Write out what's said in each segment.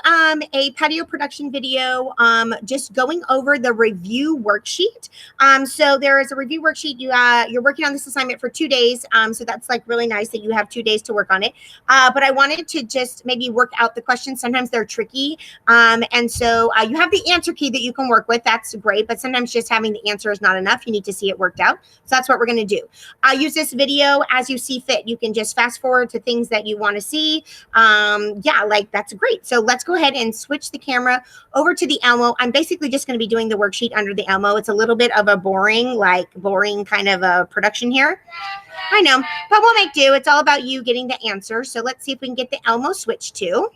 a patio production video just going over the review worksheet. So there is a review worksheet. You're working on this assignment for 2 days. So that's like really nice that you have 2 days to work on it. But I wanted to just maybe work out the questions. Sometimes they're tricky. And so you have the answer key that you can work with. That's great. But sometimes just having the answer is not enough. You need to see it worked out. So that's what we're going to do. Use this video as you see fit. You can just fast forward to things that you want to see. Yeah, like that's great. So let's go ahead and switch the camera over to the Elmo. I'm basically just going to be doing the worksheet under the Elmo. It's a little bit of a boring kind of a production here. I know, but we'll make do. It's all about you getting the answer. So let's see if we can get the Elmo switched to.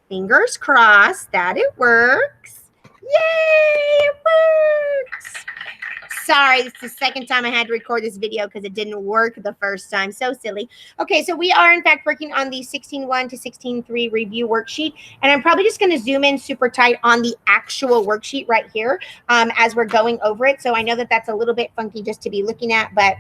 Fingers crossed that it works. Yay, it works. Sorry, it's the second time I had to record this video because it didn't work the first time. So silly. Okay, so we are, in fact, working on the 16.1 to 16.3 review worksheet. And I'm probably just going to zoom in super tight on the actual worksheet right here as we're going over it. So I know that that's a little bit funky just to be looking at, but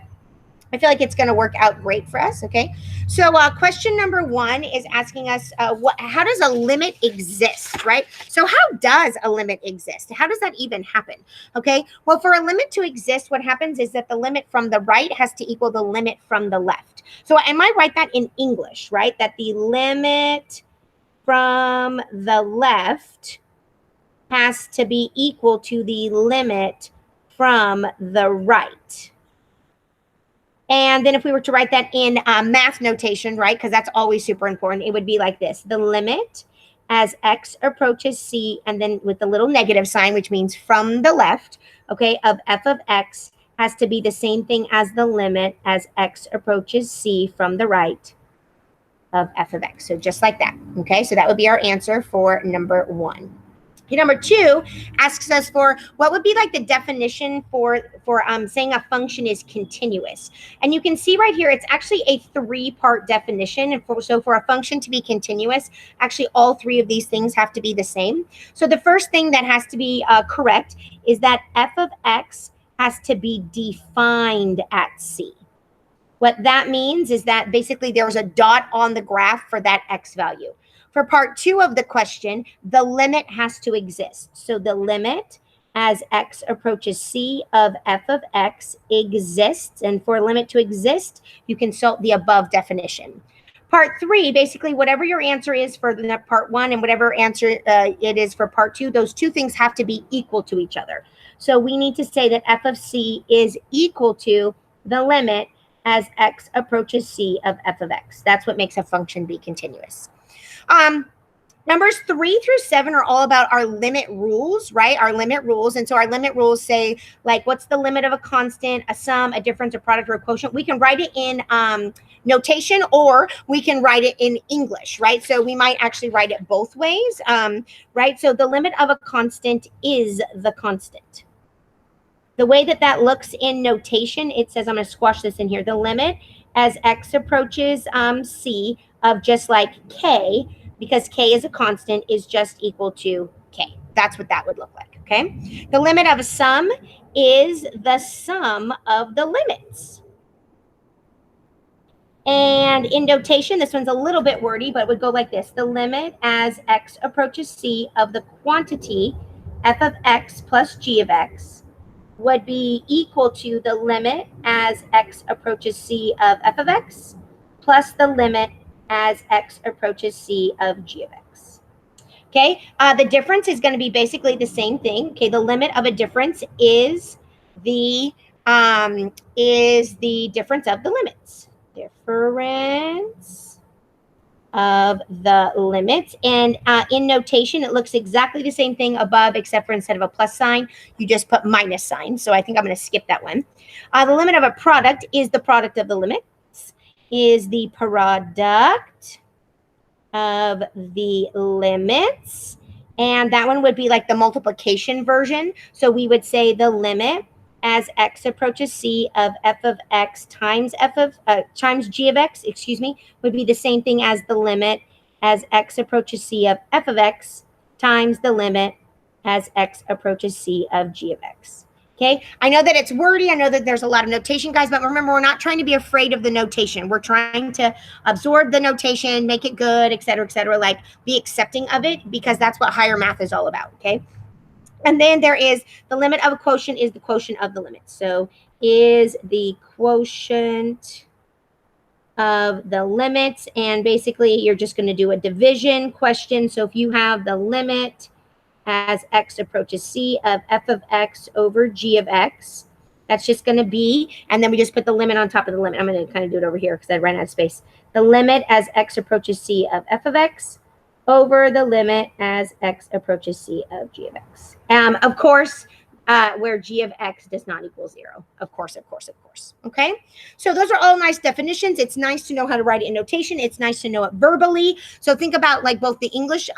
I feel like it's going to work out great for us, okay? So question number 1 is asking us, how does a limit exist, right? So how does a limit exist? How does that even happen, okay? Well, for a limit to exist, what happens is that the limit from the right has to equal the limit from the left. So I might write that in English, right? That the limit from the left has to be equal to the limit from the right. And then if we were to write that in math notation, right, because that's always super important, it would be like this. The limit as x approaches c, and then with the little negative sign, which means from the left, okay, of f of x has to be the same thing as the limit as x approaches c from the right of f of x. So just like that, okay? So that would be our answer for number 1. Number 2 asks us for what would be like the definition for saying a function is continuous. And you can see right here, it's actually a 3-part definition. And so for a function to be continuous, actually all 3 of these things have to be the same. So the first thing that has to be correct is that f of x has to be defined at c. What that means is that basically there's a dot on the graph for that x value. For part 2 of the question, the limit has to exist. So the limit as x approaches c of f of x exists. And for a limit to exist, you consult the above definition. Part 3, basically whatever your answer is for the part 1 and whatever answer it is for part 2, those 2 things have to be equal to each other. So we need to say that f of c is equal to the limit as x approaches c of f of x. That's what makes a function be continuous. Numbers 3 through 7 are all about our limit rules, right? Our limit rules. And so our limit rules say, like, what's the limit of a constant, a sum, a difference, a product, or a quotient? We can write it in notation, or we can write it in English, right? So we might actually write it both ways, right? So the limit of a constant is the constant. The way that that looks in notation, it says, I'm going to squash this in here. The limit as x approaches c of just like k, because k is a constant, is just equal to k. That's what that would look like, okay? The limit of a sum is the sum of the limits. And in notation, this one's a little bit wordy, but it would go like this. The limit as x approaches c of the quantity f of x plus g of x would be equal to the limit as x approaches c of f of x plus the limit as x approaches c of g of x. Okay, the difference is going to be basically the same thing. Okay, the limit of a difference is the difference of the limits. Difference of the limits. And in notation, it looks exactly the same thing above, except for instead of a plus sign, you just put minus sign. So I think I'm going to skip that one. The limit of a product is the product of the limits, is the product of the limits. And that one would be like the multiplication version. So we would say the limit as x approaches c of f of x times times g of x, would be the same thing as the limit as x approaches c of f of x times the limit as x approaches c of g of x. Okay, I know that it's wordy. I know that there's a lot of notation, guys, but remember, we're not trying to be afraid of the notation. We're trying to absorb the notation, make it good, et cetera, like be accepting of it, because that's what higher math is all about, okay? And then there is the limit of a quotient is the quotient of the limit. So is the quotient of the limits, and basically you're just going to do a division question. So if you have the limit as x approaches c of f of x over g of x, that's just going to be, and then we just put the limit on top of the limit. I'm going to kind of do it over here because I ran out of space. The limit as x approaches c of f of x over the limit as x approaches c of g of x. Of course, where g of x does not equal 0. Of course. Okay? So those are all nice definitions. It's nice to know how to write it in notation. It's nice to know it verbally. So think about like both the English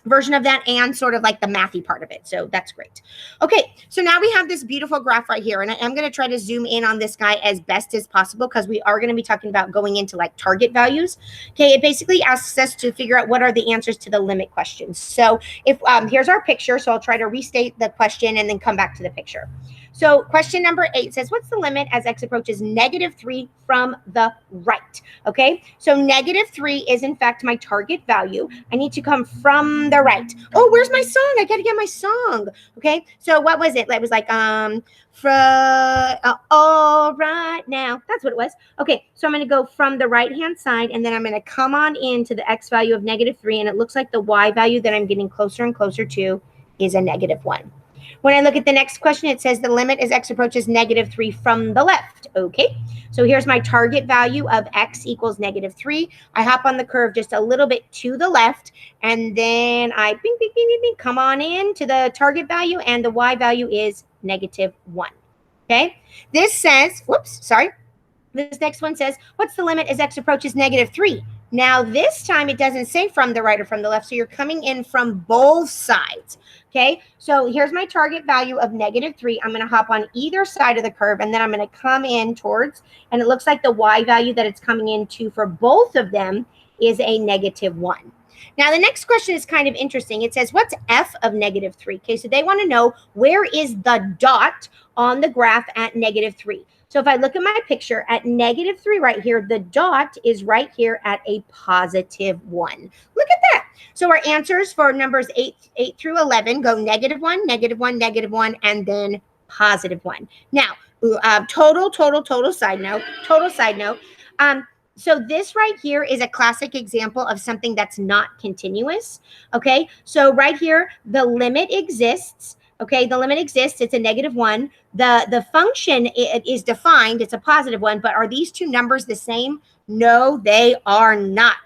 version of that and sort of like the mathy part of it. So that's great. Okay, so now we have this beautiful graph right here, and I'm going to try to zoom in on this guy as best as possible because we are going to be talking about going into like target values. Okay, it basically asks us to figure out what are the answers to the limit questions. So if here's our picture, so I'll try to restate the question and then come back to the picture. So question number 8 says, what's the limit as x approaches -3 from the right? Okay, so -3 is in fact my target value. I need to come from the right. Oh, where's my song? I got to get my song. Okay, so what was it? It was like, all right now. That's what it was. Okay, so I'm going to go from the right-hand side, and then I'm going to come on into the x value of -3, and it looks like the y value that I'm getting closer and closer to is a -1. When I look at the next question, it says the limit as x approaches -3 from the left. Okay, so here's my target value of x equals -3. I hop on the curve just a little bit to the left, and then I bing, bing, bing, bing, bing, come on in to the target value, and the y value is -1. Okay, this says, whoops, sorry. This next one says, what's the limit as x approaches -3? Now, this time it doesn't say from the right or from the left, so you're coming in from both sides. Okay, so here's my target value of -3. I'm going to hop on either side of the curve, and then I'm going to come in towards, and it looks like the y value that it's coming into for both of them is a -1. Now, the next question is kind of interesting. It says, what's f of -3? Okay, so they want to know where is the dot on the graph at -3. So if I look at my picture at -3 right here, the dot is right here at a +1. Look at that. So our answers for numbers 8 through 11 go -1, -1, -1, and then +1. Now, total side note. So this right here is a classic example of something that's not continuous. Okay, so right here, the limit exists. Okay, the limit exists. It's a -1. The function is defined. It's a +1. But are these two numbers the same? No, they are not.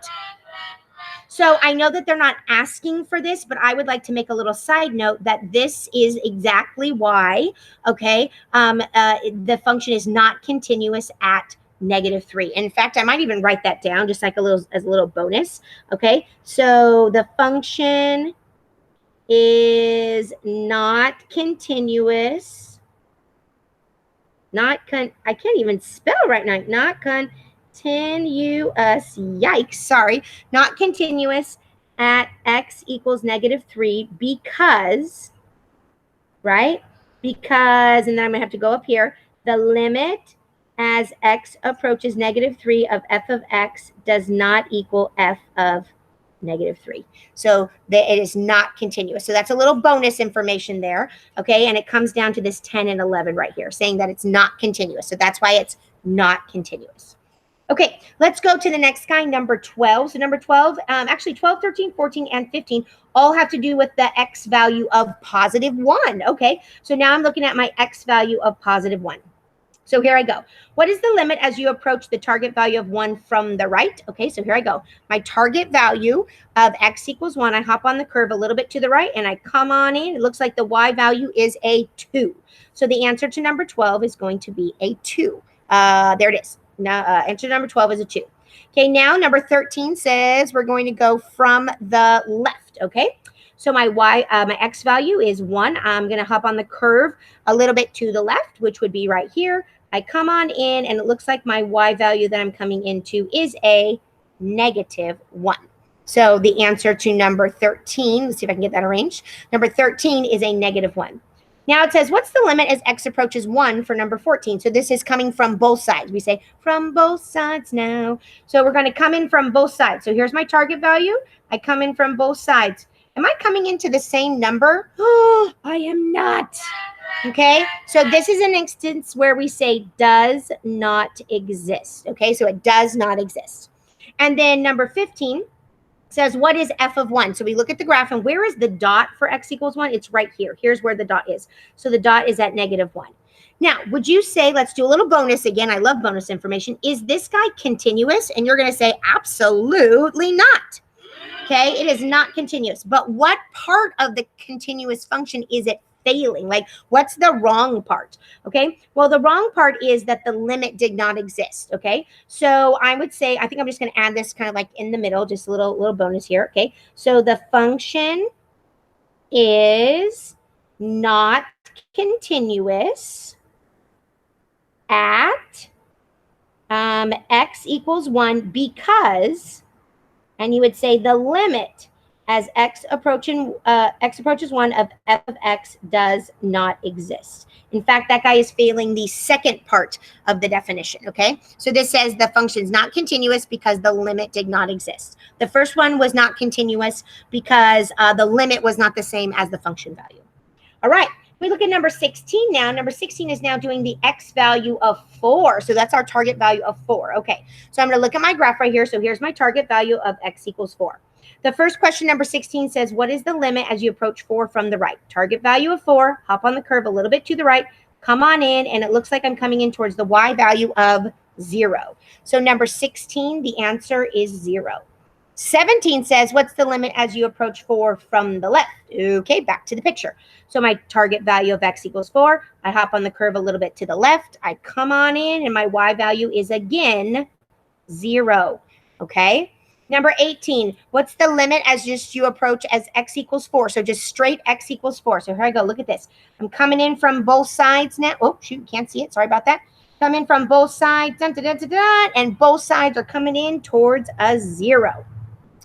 So I know that they're not asking for this, but I would like to make a little side note that this is exactly why, okay, the function is not continuous at -3. In fact, I might even write that down just like as a little bonus. Okay, so the function is not continuous. I can't even spell right now. Not continuous. Yikes. Sorry. Not continuous at x equals -3 because, right? Because, and then I'm going to have to go up here. The limit as x approaches -3 of f of x does not equal f of -3. So it is not continuous. So that's a little bonus information there. Okay. And it comes down to this 10 and 11 right here saying that it's not continuous. So that's why it's not continuous. Okay, let's go to the next guy, number 12. So number 12, actually 12, 13, 14, and 15 all have to do with the x value of +1. Okay, so now I'm looking at my x value of +1. So here I go. What is the limit as you approach the target value of 1 from the right? Okay, so here I go. My target value of x equals 1. I hop on the curve a little bit to the right, and I come on in. It looks like the y value is a 2. So the answer to number 12 is going to be a 2. There it is. Now, answer number 12 is a 2. Okay, now number 13 says we're going to go from the left, okay? So my x value is 1. I'm going to hop on the curve a little bit to the left, which would be right here. I come on in, and it looks like my y value that I'm coming into is a -1. So the answer to number 13, let's see if I can get that arranged. Number 13 is a -1. Now it says, what's the limit as x approaches 1 for number 14? So this is coming from both sides. We say, from both sides now. So we're going to come in from both sides. So here's my target value. I come in from both sides. Am I coming into the same number? Oh, I am not. Okay, so this is an instance where we say does not exist. Okay, so it does not exist. And then number 15 says, what is f of 1? So we look at the graph, and where is the dot for x equals 1? It's right here. Here's where the dot is. So the dot is at -1. Now, would you say, let's do a little bonus again. I love bonus information. Is this guy continuous? And you're going to say, absolutely not. Okay, it is not continuous. But what part of the continuous function is it failing? Like, what's the wrong part? Okay, well, the wrong part is that the limit did not exist. Okay, so I would say, I think I'm just going to add this kind of like in the middle, just a little bonus here. Okay, so the function is not continuous at x equals 1 because, and you would say the limit as x approaches 1 of f of x does not exist. In fact, that guy is failing the second part of the definition, okay? So this says the function is not continuous because the limit did not exist. The first one was not continuous because the limit was not the same as the function value. All right, we look at number 16 now. Number 16 is now doing the x value of 4. So that's our target value of 4. Okay, so I'm going to look at my graph right here. So here's my target value of x equals 4. The first question, number 16, says, what is the limit as you approach 4 from the right? Target value of 4, hop on the curve a little bit to the right, come on in, and it looks like I'm coming in towards the y value of 0. So number 16, the answer is 0. 17 says, what's the limit as you approach 4 from the left? Okay, back to the picture. So my target value of x equals 4. I hop on the curve a little bit to the left. I come on in, and my y value is again 0. Okay. Number 18, what's the limit as just you approach as x equals 4? So just straight x equals 4. So here I go. Look at this. I'm coming in from both sides now. Oh, shoot, can't see it. Sorry about that. Coming from both sides, dun, dun, dun, dun, dun, and both sides are coming in towards a 0.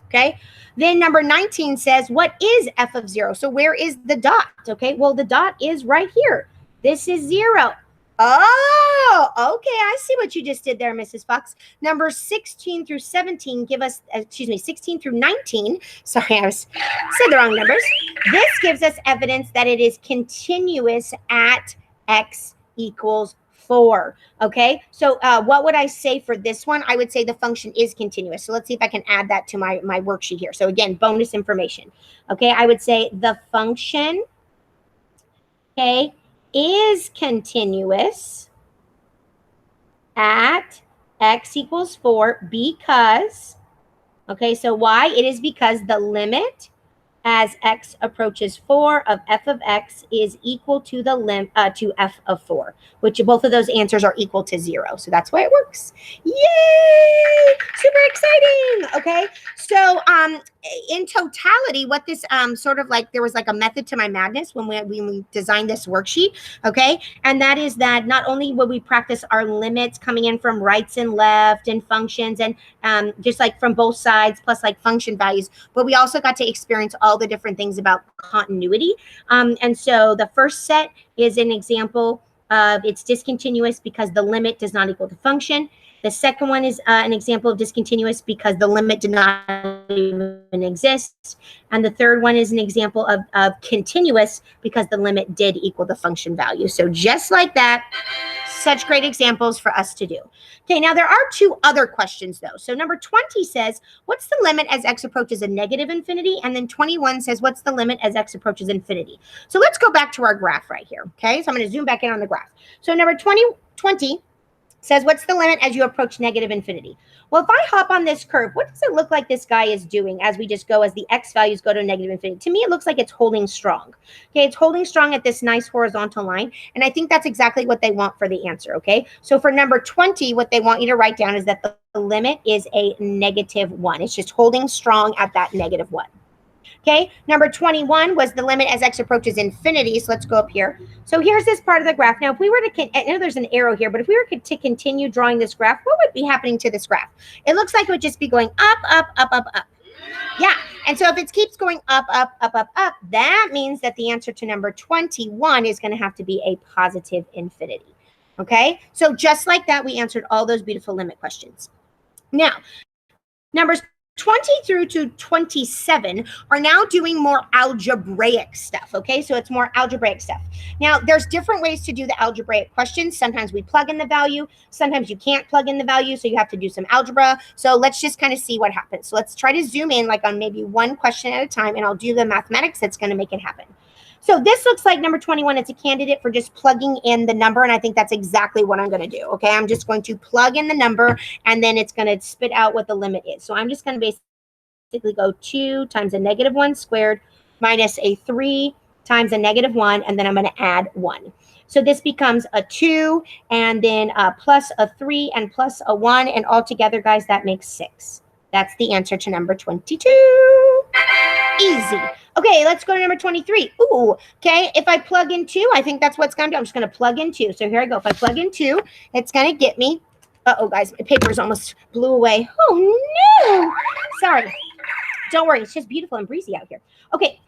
Okay. Then number 19 says, what is f of 0? So where is the dot? Okay. Well, the dot is right here. This is 0. Oh, okay. I see what you just did there, Mrs. Fox. Number 16 through 17 give us, 16 through 19. Sorry, I said the wrong numbers. This gives us evidence that it is continuous at x equals 4. Okay, so what would I say for this one? I would say the function is continuous. So let's see if I can add that to my worksheet here. So again, bonus information. Okay, I would say the function, okay, is continuous at x equals 4 because, okay, so why? It is because the limit as x approaches 4 of f of x is equal to the to f of 4, which both of those answers are equal to 0. So that's why it works. Yay! Super exciting. Okay, so in totality, what this sort of like, there was like a method to my madness when we designed this worksheet. Okay, and that is that not only will we practice our limits coming in from rights and left and functions and just like from both sides plus like function values, but we also got to experience all the different things about continuity. And so the first set is an example of it's discontinuous because the limit does not equal the function. The second one is an example of discontinuous because the limit did not even exist. And the third one is an example of continuous because the limit did equal the function value. So just like that, such great examples for us to do. Okay, now there are 2 other questions though. So number 20 says, what's the limit as x approaches a negative infinity? And then 21 says, what's the limit as x approaches infinity? So let's go back to our graph right here. Okay, so I'm going to zoom back in on the graph. So number 20 says, what's the limit as you approach negative infinity? Well, if I hop on this curve, what does it look like this guy is doing as we just go, as the x values go to negative infinity? To me, it looks like it's holding strong. Okay, it's holding strong at this nice horizontal line. And I think that's exactly what they want for the answer, okay? So for number 20, what they want you to write down is that the limit is a -1. It's just holding strong at that -1. Okay, number 21 was the limit as x approaches infinity. So let's go up here. So here's this part of the graph. Now, if we were to, I know there's an arrow here, but if we were to continue drawing this graph, what would be happening to this graph? It looks like it would just be going up, up, up, up, up. Yeah, And so if it keeps going up, up, up, up, up, that means that the answer to number 21 is going to have to be a positive infinity. Okay, so just like that, we answered all those beautiful limit questions. Now, numbers 20 through to 27 are now doing more algebraic stuff, okay? So it's more algebraic stuff. Now, there's different ways to do the algebraic questions. Sometimes we plug in the value. Sometimes you can't plug in the value, so you have to do some algebra. So let's just kind of see what happens. So let's try to zoom in like on maybe one question at a time, and I'll do the mathematics that's going to make it happen. So this looks like number 21. It's a candidate for just plugging in the number, and I think that's exactly what I'm going to do, okay? I'm just going to plug in the number, and then it's going to spit out what the limit is. So I'm just going to basically go 2 times a negative 1 squared minus a 3 times a negative 1, and then I'm going to add 1. So this becomes a 2, and then plus a 3, and plus a 1, and altogether, guys, that makes 6. That's the answer to number 22. Easy. Okay, let's go to number 23. Ooh, okay, if I plug in 2, I think that's what's going to do. I'm just going to plug in 2. So here I go. If I plug in 2, it's going to get me, uh-oh, guys, my papers almost blew away. Oh, no. Sorry. Don't worry. It's just beautiful and breezy out here. Okay,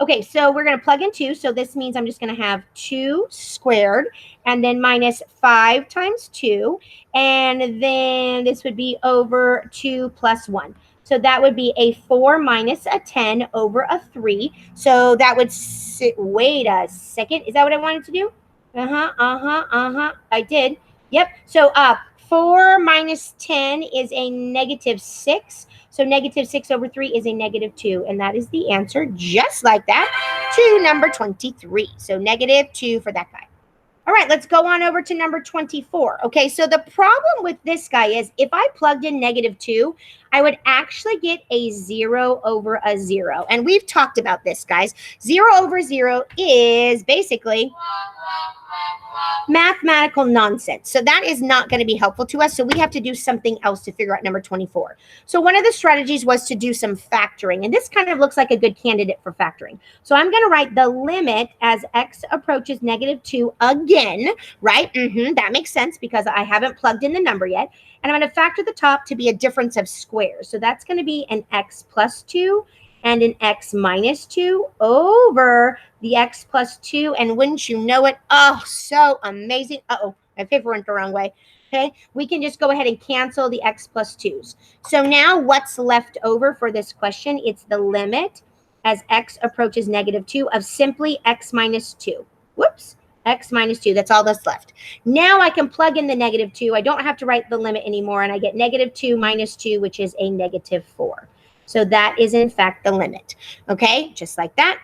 okay, so we're going to plug in 2. So this means I'm just going to have 2 squared and then minus 5 times 2. And then this would be over 2 plus 1. So that would be a 4 minus a 10 over a 3. So that would, wait a second. Is that what I wanted to do? I did. Yep. So 4 minus 10 is a negative 6. So negative 6 over 3 is a negative 2. And that is the answer, just like that, to number 23. So negative 2 for that guy. All right, let's go on over to number 24. Okay, so the problem with this guy is if I plugged in negative 2, I would actually get a 0 over a 0. And we've talked about this, guys. 0 over 0 is basically mathematical nonsense. So that is not going to be helpful to us. So we have to do something else to figure out number 24. So one of the strategies was to do some factoring. And this kind of looks like a good candidate for factoring. So I'm going to write the limit as x approaches negative 2 again, right? That makes sense because I haven't plugged in the number yet. And I'm going to factor the top to be a difference of squares. So that's going to be an x plus 2 and an x minus 2 over the x plus 2. And wouldn't you know it? Oh, so amazing. Uh-oh, my paper went the wrong way. Okay, we can just go ahead and cancel the x plus 2's. So now what's left over for this question? It's the limit as x approaches negative 2 of simply x minus 2. Whoops. X minus 2. That's all that's left. Now I can plug in the negative 2. I don't have to write the limit anymore. And I get negative 2 minus 2, which is a negative 4. So that is, in fact, the limit. Okay, just like that.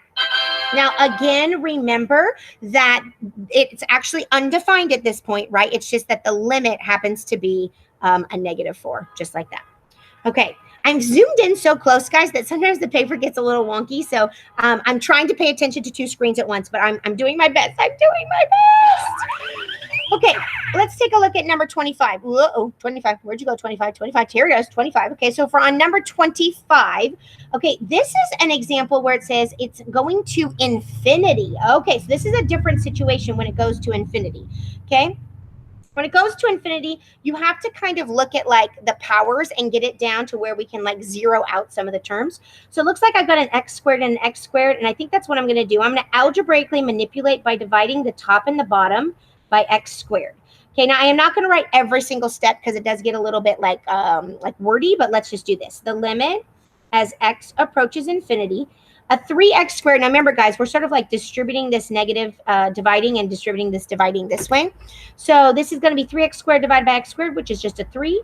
Now, again, remember that it's actually undefined at this point, right? It's just that the limit happens to be a negative 4, just like that. Okay, I'm zoomed in so close, guys, that sometimes the paper gets a little wonky. So I'm trying to pay attention to 2 screens at once, but I'm doing my best. I'm doing my best. Okay, let's take a look at number 25. Whoa, 25. Where'd you go? 25, 25. Here it goes, 25. Okay, so for on number 25, okay, this is an example where it says it's going to infinity. Okay, so this is a different situation when it goes to infinity. Okay. When it goes to infinity, you have to kind of look at like the powers and get it down to where we can like zero out some of the terms. So it looks like I've got an x squared and an x squared, and I think that's what I'm going to do. I'm going to algebraically manipulate by dividing the top and the bottom by x squared. Okay, now I am not going to write every single step because it does get a little bit like wordy, but let's just do this. The limit as x approaches infinity, a 3x squared. Now remember, guys, we're sort of like distributing this negative, dividing and distributing this dividing this way. So this is going to be 3x squared divided by x squared, which is just a 3,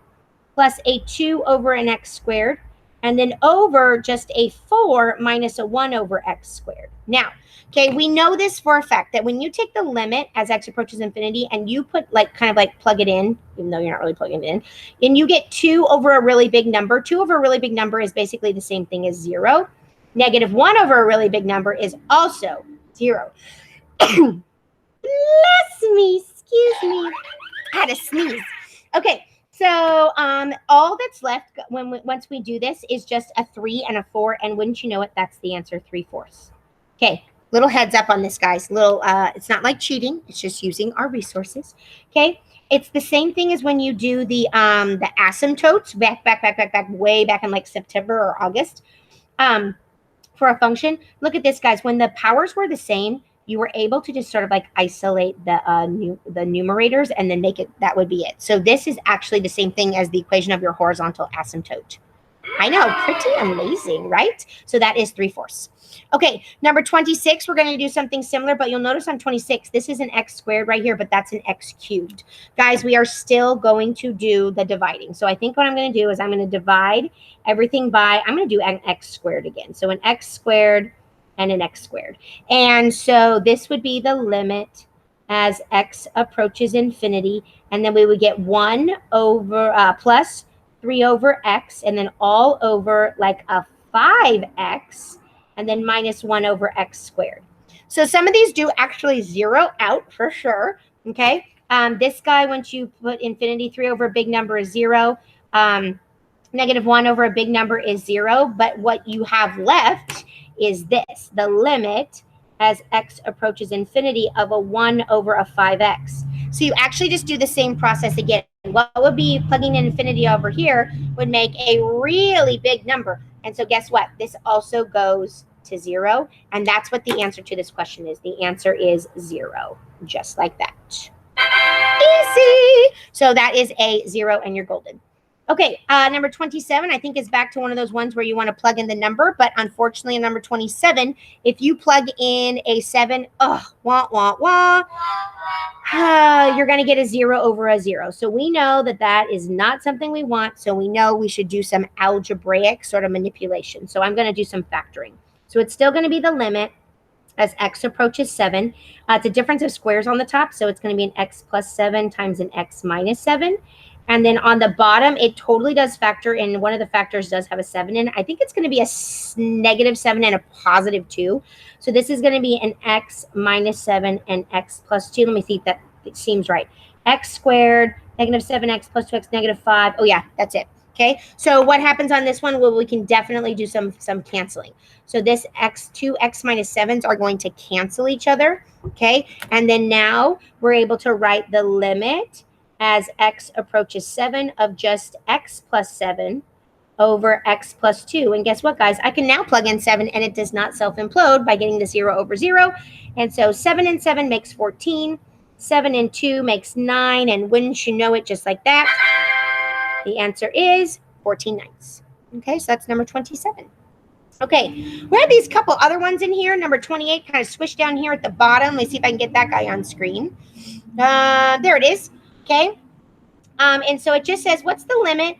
plus a 2 over an x squared, and then over just a 4 minus a 1 over x squared. Now, okay, we know this for a fact that when you take the limit as x approaches infinity and you put like kind of like plug it in, even though you're not really plugging it in, and you get 2 over a really big number. 2 over a really big number is basically the same thing as 0. Negative 1 over a really big number is also 0. Bless me, excuse me. I had a sneeze. Okay, so all that's left once we do this is just a 3 and a 4, and wouldn't you know it, that's the answer, 3/4. Okay, little heads up on this, guys. Little, it's not like cheating. It's just using our resources. Okay, it's the same thing as when you do the asymptotes back way back in like September or August. for a function. Look at this, guys. When the powers were the same, you were able to just sort of like isolate the numerators and then make it, that would be it. So this is actually the same thing as the equation of your horizontal asymptote. I know, pretty amazing, right? So that is 3/4. Okay, number 26, we're going to do something similar, but you'll notice on 26, this is an x squared right here, but that's an x cubed. Guys, we are still going to do the dividing. So I think what I'm going to do is I'm going to divide everything by, I'm going to do an x squared again. So an x squared and an x squared. And so this would be the limit as x approaches infinity, and then we would get 1 over plus 3 over x, and then all over like a 5x, and then minus 1 over x squared. So some of these do actually zero out for sure, okay? This guy, once you put infinity, 3 over a big number is 0. Negative 1 over a big number is 0, but what you have left is this, the limit as x approaches infinity of a 1 over a 5x. So you actually just do the same process again. What would be plugging in infinity over here would make a really big number. And so guess what? This also goes to 0. And that's what the answer to this question is. The answer is 0, just like that. Easy. So that is a 0 and you're golden. Okay, number 27, I think is back to one of those ones where you want to plug in the number, but unfortunately in number 27, if you plug in a 7, wah, wah, wah, you're going to get a 0 over a 0. So we know that that is not something we want, so we know we should do some algebraic sort of manipulation. So I'm going to do some factoring. So it's still going to be the limit as x approaches 7. It's a difference of squares on the top, so it's going to be an x plus 7 times an x minus 7. And then on the bottom, it totally does factor in. One of the factors does have a 7 in. I think it's going to be a negative 7 and a positive 2. So this is going to be an x minus 7 and x plus 2. Let me see if that seems right. X squared, negative 7x plus 2x, negative 5. Oh, yeah, that's it. Okay, so what happens on this one? Well, we can definitely do some canceling. So this x minus 7s are going to cancel each other. Okay, and then now we're able to write the limit as x approaches 7 of just x plus 7 over x plus 2. And guess what, guys? I can now plug in 7, and it does not self-implode by getting the 0 over 0. And so 7 and 7 makes 14. 7 and 2 makes 9. And wouldn't you know it, just like that, the answer is 14 ninths. Okay, so that's number 27. Okay, we have these couple other ones in here. Number 28 kind of swished down here at the bottom. Let's see if I can get that guy on screen. There it is. Okay, and so it just says, what's the limit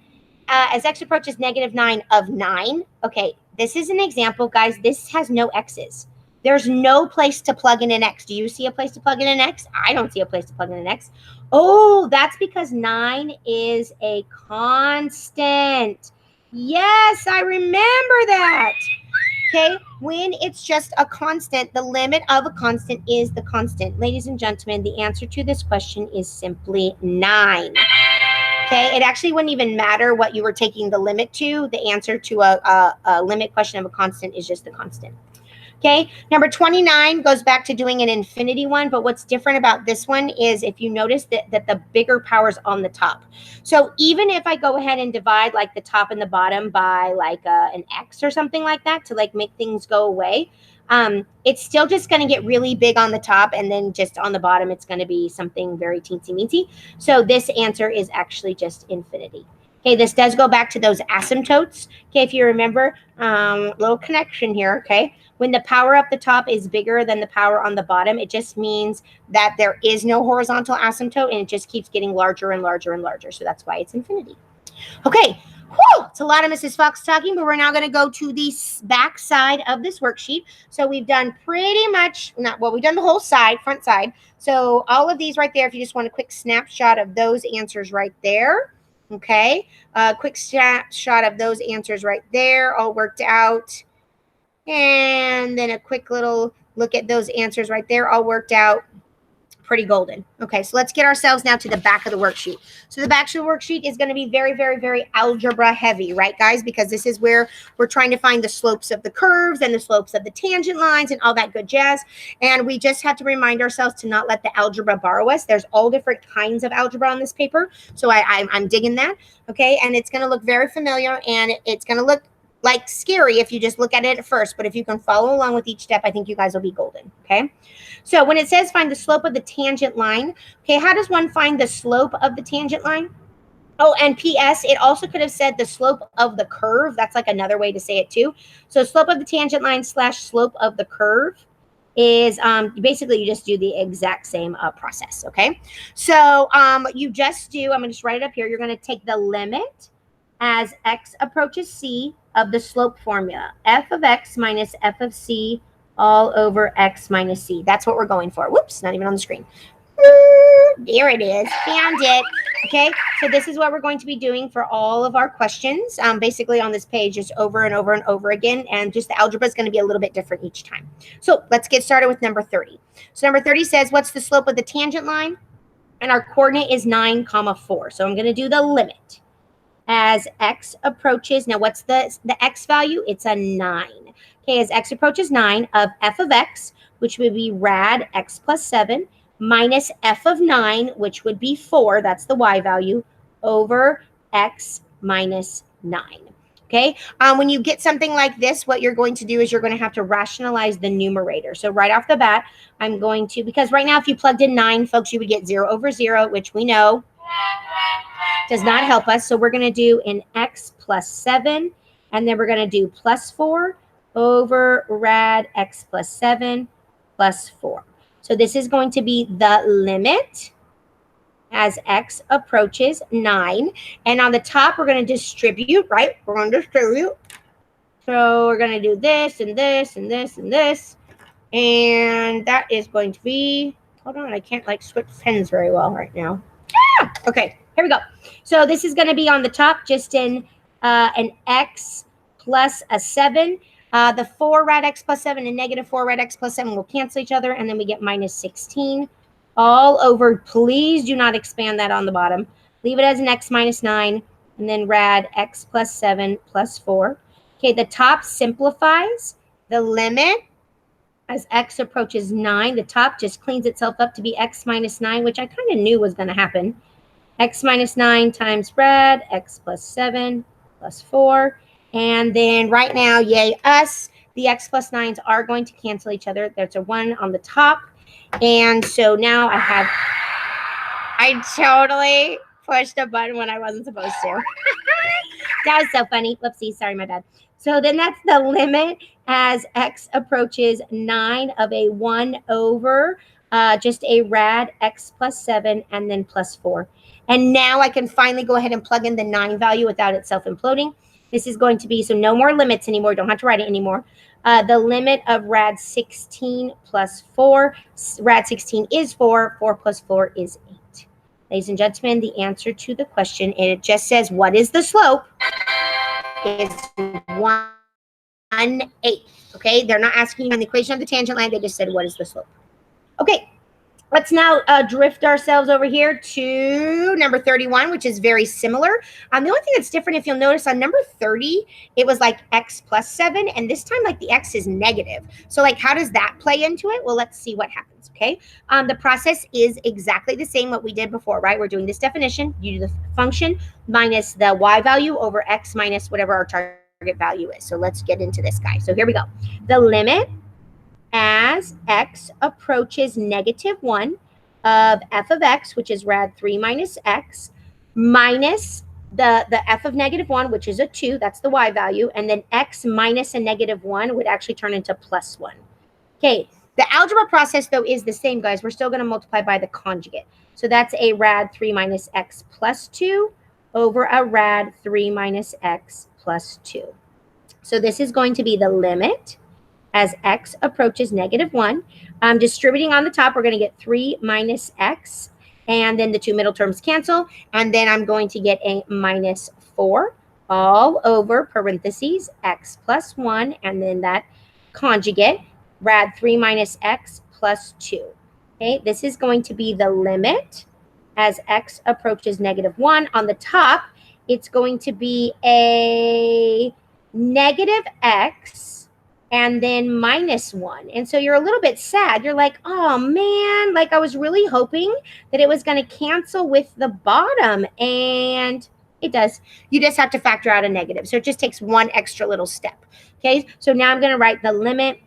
as x approaches negative 9 of 9? Okay, this is an example, guys. This has no x's. There's no place to plug in an x. Do you see a place to plug in an x? I don't see a place to plug in an x. Oh, that's because 9 is a constant. Yes, I remember that. Okay, when it's just a constant, the limit of a constant is the constant. Ladies and gentlemen, the answer to this question is simply 9. Okay, it actually wouldn't even matter what you were taking the limit to. The answer to a limit question of a constant is just the constant. Okay, number 29 goes back to doing an infinity one, but what's different about this one is if you notice that the bigger power is on the top. So even if I go ahead and divide like the top and the bottom by like an x or something like that to like make things go away, it's still just going to get really big on the top, and then just on the bottom, it's going to be something very teensy-meensy. So this answer is actually just infinity. Okay, this does go back to those asymptotes. Okay, if you remember, little connection here, okay? When the power up the top is bigger than the power on the bottom, it just means that there is no horizontal asymptote, and it just keeps getting larger and larger and larger. So that's why it's infinity. Okay, whew, it's a lot of Mrs. Fox talking, but we're now going to go to the back side of this worksheet. So we've done pretty much, we've done the whole side, front side. So all of these right there, if you just want a quick snapshot of those answers right there. Okay, quick snapshot of those answers right there, all worked out. And then a quick little look at those answers right there, all worked out. Pretty golden. Okay, so let's get ourselves now to the back of the worksheet. So the back of the worksheet is going to be very, very, very algebra heavy, right, guys? Because this is where we're trying to find the slopes of the curves and the slopes of the tangent lines and all that good jazz. And we just have to remind ourselves to not let the algebra borrow us. There's all different kinds of algebra on this paper. So I'm digging that, okay? And it's going to look very familiar, and it's going to look like scary if you just look at it at first, but if you can follow along with each step, I think you guys will be golden, okay? So when it says find the slope of the tangent line, okay, how does one find the slope of the tangent line? Oh, and P.S., it also could have said the slope of the curve. That's like another way to say it too. So slope of the tangent line / slope of the curve is basically you just do the exact same process, okay? So you just do, I'm going to just write it up here. You're going to take the limit as x approaches c of the slope formula, f of x minus f of c all over x minus c. That's what we're going for. Whoops, not even on the screen. There it is. Found it. Okay, so this is what we're going to be doing for all of our questions, basically on this page, just over and over and over again, and just the algebra is going to be a little bit different each time. So let's get started with number 30. So number 30 says, what's the slope of the tangent line? And our coordinate is 9, 4. So I'm going to do the limit as x approaches. Now, what's the x value? It's a 9. Okay, as x approaches 9 of f of x, which would be rad x plus 7, minus f of 9, which would be 4, that's the y value, over x minus 9. Okay, when you get something like this, what you're going to do is you're going to have to rationalize the numerator. So right off the bat, I'm going to, because right now if you plugged in 9, folks, you would get 0 over 0, which we know does not help us. So we're going to do an x plus 7, and then we're going to do plus 4 over rad x plus 7 plus 4. So this is going to be the limit as x approaches 9. And on the top, we're going to distribute, right? We're going to distribute. So we're going to do this and this and this and this. And that is going to be, hold on, I can't like switch pens very well right now. Ah, okay, here we go. So this is going to be on the top, just in an x plus a 7. The 4 rad x plus 7 and negative 4 rad x plus 7 will cancel each other, and then we get minus 16 all over. Please do not expand that on the bottom. Leave it as an x minus 9, and then rad x plus 7 plus 4. Okay, the top simplifies. The limit as x approaches 9, the top just cleans itself up to be x minus 9, which I kind of knew was going to happen. X minus 9 times rad x plus 7 plus 4. And then right now, yay us, the x plus 9s are going to cancel each other. There's a 1 on the top. And so now I totally pushed a button when I wasn't supposed to. That was so funny. Whoopsie, sorry, my bad. So then that's the limit as x approaches 9 of a 1 over just a rad x plus 7 and then plus 4. And now I can finally go ahead and plug in the 9 value without it self-imploding. This is going to be, so no more limits anymore. Don't have to write it anymore. The limit of rad 16 plus 4. Rad 16 is 4. 4 plus 4 is 8. Ladies and gentlemen, the answer to the question, and it just says, what is the slope? Is 1/8. Okay, they're not asking you on the equation of the tangent line. They just said, what is the slope? Okay. Let's now drift ourselves over here to number 31, which is very similar. The only thing that's different, if you'll notice, on number 30, it was like x plus 7, and this time, like, the x is negative. So, like, how does that play into it? Well, let's see what happens, okay? The process is exactly the same what we did before, right? We're doing this definition. You do the function minus the y value over x minus whatever our target value is. So let's get into this guy. So here we go. The limit as x approaches negative 1 of f of x, which is rad 3 minus x, minus the f of negative 1, which is a 2, that's the y value, and then x minus a negative 1 would actually turn into plus 1. Okay, the algebra process, though, is the same, guys. We're still going to multiply by the conjugate. So that's a rad 3 minus x plus 2 over a rad 3 minus x plus 2. So this is going to be the limit as x approaches negative 1. Distributing on the top, we're going to get 3 minus x, and then the two middle terms cancel, and then I'm going to get a minus 4 all over parentheses x plus 1, and then that conjugate, rad 3 minus x plus 2. Okay, this is going to be the limit as x approaches negative 1. On the top, it's going to be a negative x and then minus 1. And so you're a little bit sad. You're like, oh, man, like I was really hoping that it was going to cancel with the bottom, and It does. You just have to factor out a negative. So it just takes one extra little step. Okay, so now I'm going to write the limit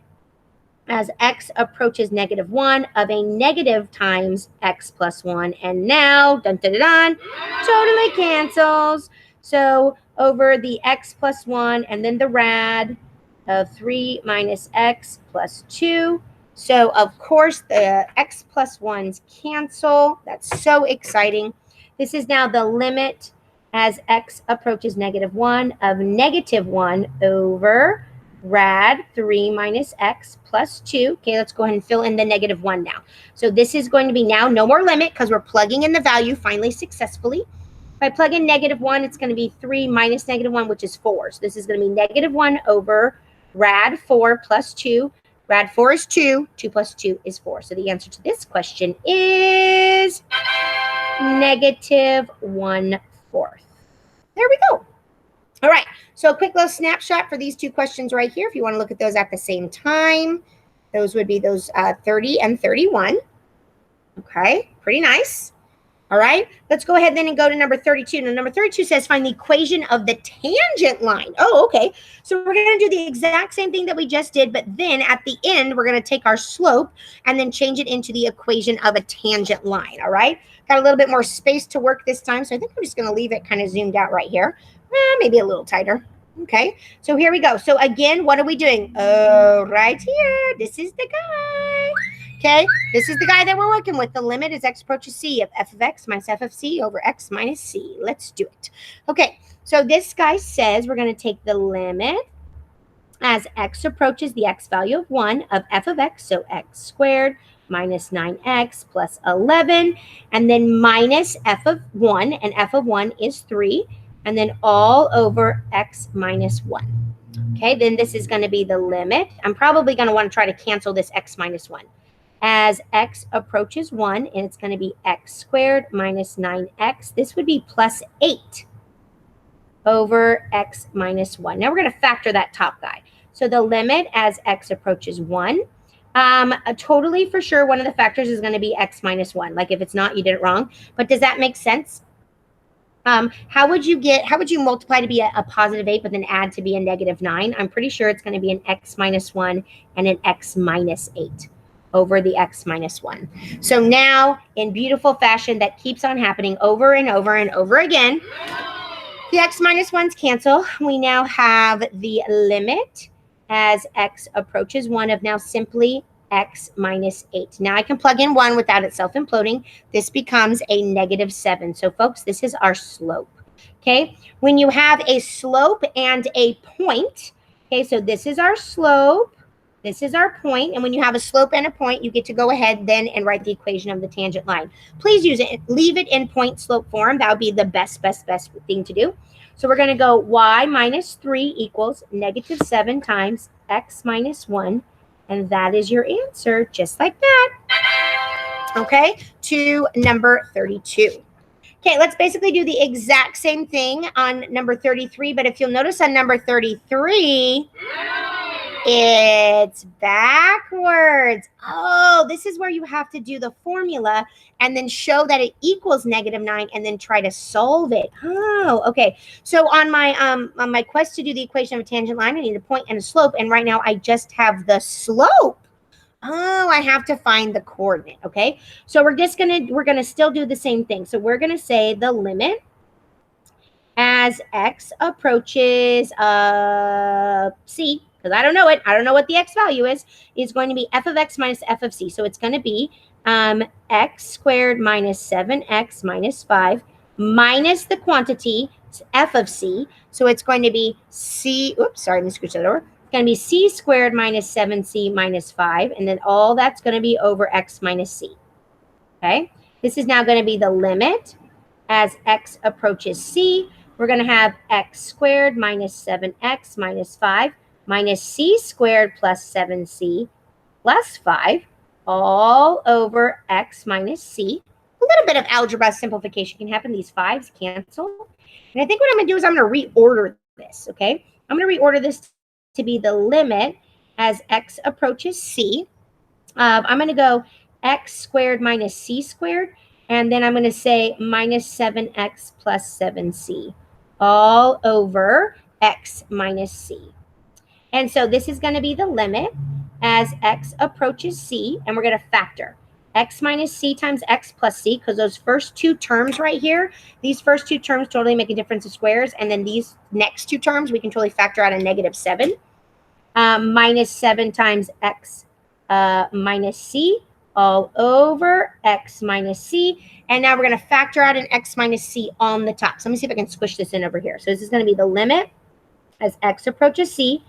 as x approaches -1 of a negative times x plus 1. And now, dun, dun, dun, dun, totally cancels. So over the x plus 1 and then the rad of 3 minus x plus 2. So, of course, the x plus 1s cancel. That's so exciting. This is now the limit as x approaches -1 of -1 over rad 3 minus x plus 2. Okay, let's go ahead and fill in the -1 now. So this is going to be now no more limit because we're plugging in the value finally successfully. If I plug in -1, it's going to be 3 minus -1, which is 4. So this is going to be -1 over rad 4 plus 2. Rad 4 is 2. 2 plus 2 is 4. So the answer to this question is -1/4. There we go. All right, so a quick little snapshot for these two questions right here. If you want to look at those at the same time, those would be those 30 and 31. Okay, pretty nice. All right, let's go ahead then and go to number 32. Now, number 32 says find the equation of the tangent line. Oh, okay. So we're going to do the exact same thing that we just did, but then at the end, we're going to take our slope and then change it into the equation of a tangent line. All right, got a little bit more space to work this time, so I think I'm just going to leave it kind of zoomed out right here. Maybe a little tighter. Okay, so here we go. So again, what are we doing? Oh, right here. This is the guy. Okay, this is the guy that we're working with. The limit is x approaches c of f of x minus f of c over x minus c. Let's do it. Okay, so this guy says we're going to take the limit as x approaches the x value of 1 of f of x, so x squared minus 9x plus 11, and then minus f of 1, and f of 1 is 3, and then all over x minus 1. Okay, then this is going to be the limit. I'm probably going to want to try to cancel this x minus 1. As x approaches 1, and it's going to be x squared minus 9x. This would be plus 8 over x minus 1. Now we're going to factor that top guy. So the limit as x approaches 1, totally for sure one of the factors is going to be x minus 1. Like if it's not, you did it wrong. But does that make sense? How would you multiply to be a positive 8, but then add to be a -9? I'm pretty sure it's going to be an x minus 1 and an x minus 8 over the x minus 1. So now, in beautiful fashion that keeps on happening over and over and over again, the x minus 1s cancel. We now have the limit as x approaches 1 of now simply x minus 8. Now I can plug in 1 without it self-imploding. This becomes a -7. So folks, this is our slope. Okay, when you have a slope and a point, okay, so this is our slope, this is our point, and when you have a slope and a point, you get to go ahead then and write the equation of the tangent line. Please use it, leave it in point slope form. That would be the best thing to do. So we're going to go y minus 3 equals -7 times x minus 1, and that is your answer, just like that. Okay, to number 32. Okay, let's basically do the exact same thing on number 33, but if you'll notice on number 33, it's backwards. Oh, this is where you have to do the formula and then show that it equals -9 and then try to solve it. Oh, okay. So on my quest to do the equation of a tangent line, I need a point and a slope, and right now I just have the slope. Oh, I have to find the coordinate. Okay, so we're gonna still do the same thing. So we're gonna say the limit as x approaches c, because I don't know it. I don't know what the x value is going to be f of x minus f of c. So it's going to be x squared minus 7x minus 5 minus the quantity f of c. So it's going to be c. Oops, sorry, let me scooch that over. It's going to be c squared minus 7c minus 5, and then all that's going to be over x minus c. Okay, this is now going to be the limit as x approaches c. We're going to have x squared minus 7x minus 5 minus c squared plus 7c plus 5 all over x minus c. A little bit of algebra simplification can happen. These 5s cancel. And I think what I'm going to do is I'm going to reorder this, okay? I'm going to reorder this to be the limit as x approaches c. I'm going to go x squared minus c squared, and then I'm going to say minus 7x plus 7c all over x minus c. And so this is going to be the limit as x approaches c, and we're going to factor x minus c times x plus c, because those first two terms right here, these first two terms totally make a difference of squares, and then these next two terms, we can totally factor out a -7. Minus 7 times x minus c all over x minus c. And now we're going to factor out an x minus c on the top. So let me see if I can squish this in over here. So this is going to be the limit as x approaches c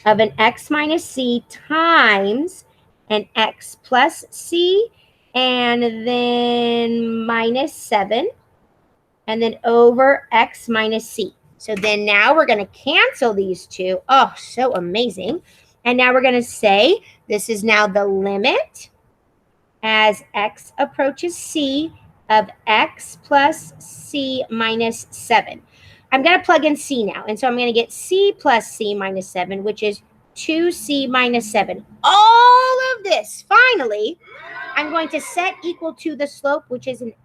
of an x minus c times an x plus c, and then minus 7, and then over x minus c. So then now we're going to cancel these two. Oh, so amazing. And now we're going to say this is now the limit as x approaches c of x plus c minus 7. I'm going to plug in c now. And so I'm going to get c plus c minus 7, which is 2c minus 7. All of this, finally, I'm going to set equal to the slope, which is -9,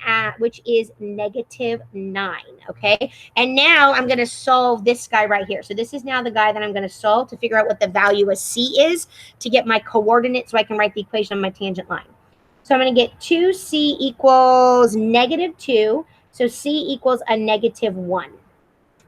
okay? And now I'm going to solve this guy right here. So this is now the guy that I'm going to solve to figure out what the value of c is to get my coordinates so I can write the equation on my tangent line. So I'm going to get 2c equals -2. So c equals a -1.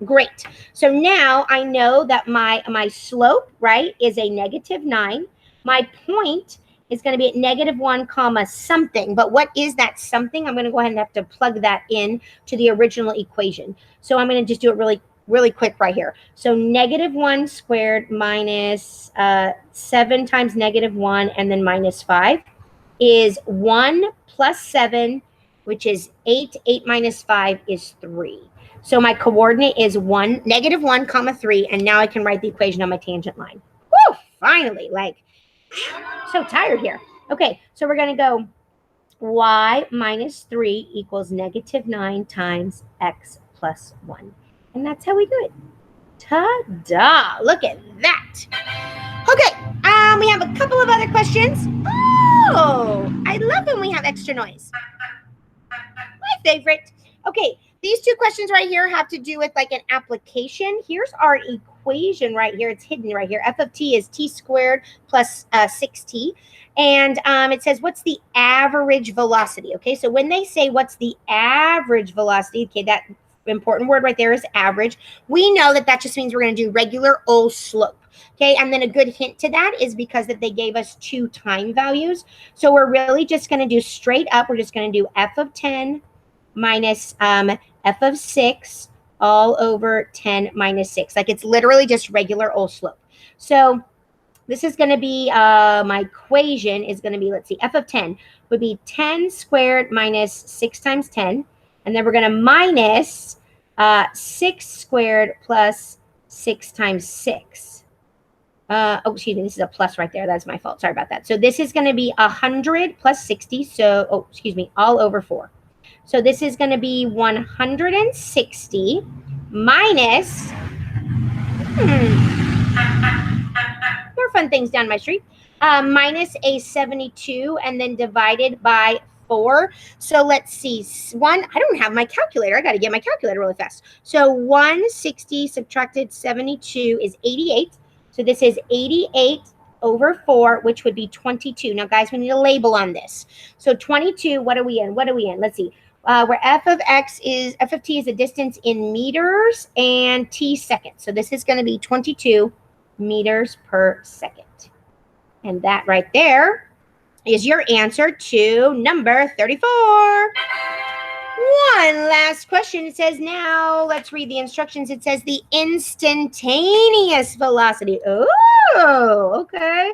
Great. So now I know that my slope, right, is a -9. My point is going to be at -1 comma something. But what is that something? I'm going to go ahead and have to plug that in to the original equation. So I'm going to just do it really quick right here. So -1 squared minus 7 times -1 and then minus 5 is 1 plus 7, which is 8. 8 minus 5 is 3. So my coordinate is -1 comma 3, and now I can write the equation on my tangent line. Woo! Finally, like, so tired here. Okay, so we're going to go y minus 3 equals -9 times x plus 1. And that's how we do it. Ta-da! Look at that. Okay, we have a couple of other questions. Oh, I love when we have extra noise. My favorite. Okay, these two questions right here have to do with like an application. Here's our equation right here. It's hidden right here. F of t is t squared plus 6t. And it says, what's the average velocity? Okay, so when they say what's the average velocity, okay, that important word right there is average. We know that just means we're going to do regular old slope. Okay, and then a good hint to that is because that they gave us 2 time values. So we're really just going to do straight up. We're just going to do f of 10 minus f of 6 all over 10 minus 6. Like it's literally just regular old slope. So this is going to be, my equation is going to be, let's see, f of 10 would be 10 squared minus 6 times 10. And then we're going to minus 6 squared plus 6 times 6. Oh, excuse me, this is a plus right there. That's my fault. Sorry about that. So this is going to be 100 plus 60. So, oh, excuse me, all over 4. So this is going to be 160 minus, more fun things down my street, minus a 72 and then divided by 4. So let's see, I don't have my calculator. I got to get my calculator really fast. So 160 subtracted 72 is 88. So this is 88 over 4, which would be 22. Now, guys, we need a label on this. So 22, what are we in? What are we in? Let's see. Where f of t is a distance in meters and t seconds. So this is going to be 22 meters per second. And that right there is your answer to number 34. One last question. It says now, let's read the instructions. It says the instantaneous velocity. Oh, okay.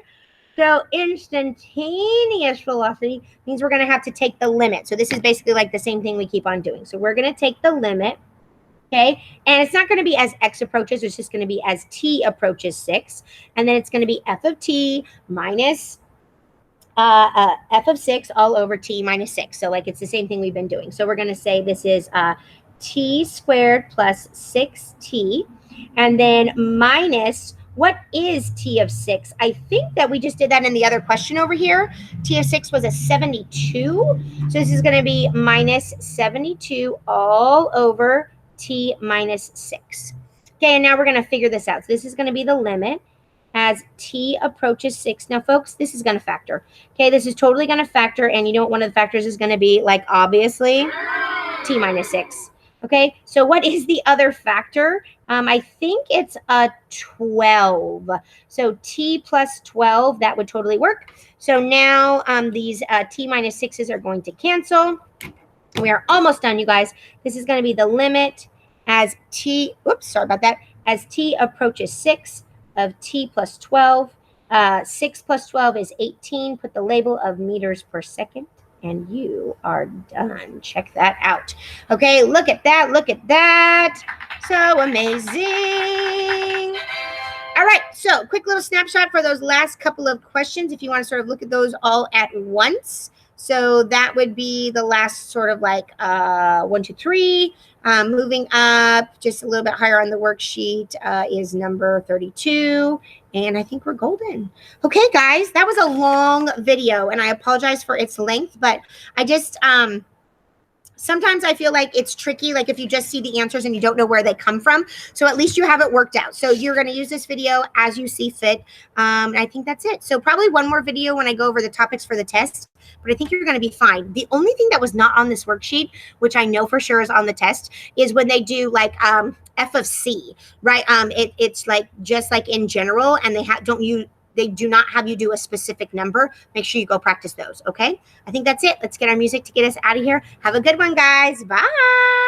So instantaneous velocity means we're going to have to take the limit. So this is basically like the same thing we keep on doing. So we're going to take the limit, okay? And it's not going to be as x approaches. It's just going to be as t approaches 6. And then it's going to be f of t minus f of 6 all over t minus 6. So like it's the same thing we've been doing. So we're going to say this is t squared plus 6t. And then minus, what is t of 6? I think that we just did that in the other question over here. T of 6 was a 72. So this is going to be minus 72 all over t minus 6. Okay, and now we're going to figure this out. So this is going to be the limit as t approaches 6. Now, folks, this is going to factor. Okay, this is totally going to factor, and you know what one of the factors is going to be? Like, obviously, t minus 6. Okay, so what is the other factor? I think it's a 12. So t plus 12, that would totally work. So now these t minus 6s are going to cancel. We are almost done, you guys. This is going to be the limit as t, oops, sorry about that, as t approaches 6 of t plus 12. 6 plus 12 is 18. Put the label of meters per second, and you are done. Check that out. Okay, look at that. Look at that. So amazing. All right, so quick little snapshot for those last couple of questions if you want to sort of look at those all at once. So that would be the last sort of like 1, 2, 3. Moving up just a little bit higher on the worksheet is number 32. And I think we're golden. Okay, guys, that was a long video, and I apologize for its length, but I just sometimes I feel like it's tricky, like if you just see the answers and you don't know where they come from. So at least you have it worked out. So you're going to use this video as you see fit. I think that's it. So probably one more video when I go over the topics for the test, but I think you're going to be fine. The only thing that was not on this worksheet, which I know for sure is on the test, is when they do like F of C, right? It's like just like in general, and they do not have you do a specific number. Make sure you go practice those, okay? I think that's it. Let's get our music to get us out of here. Have a good one, guys. Bye.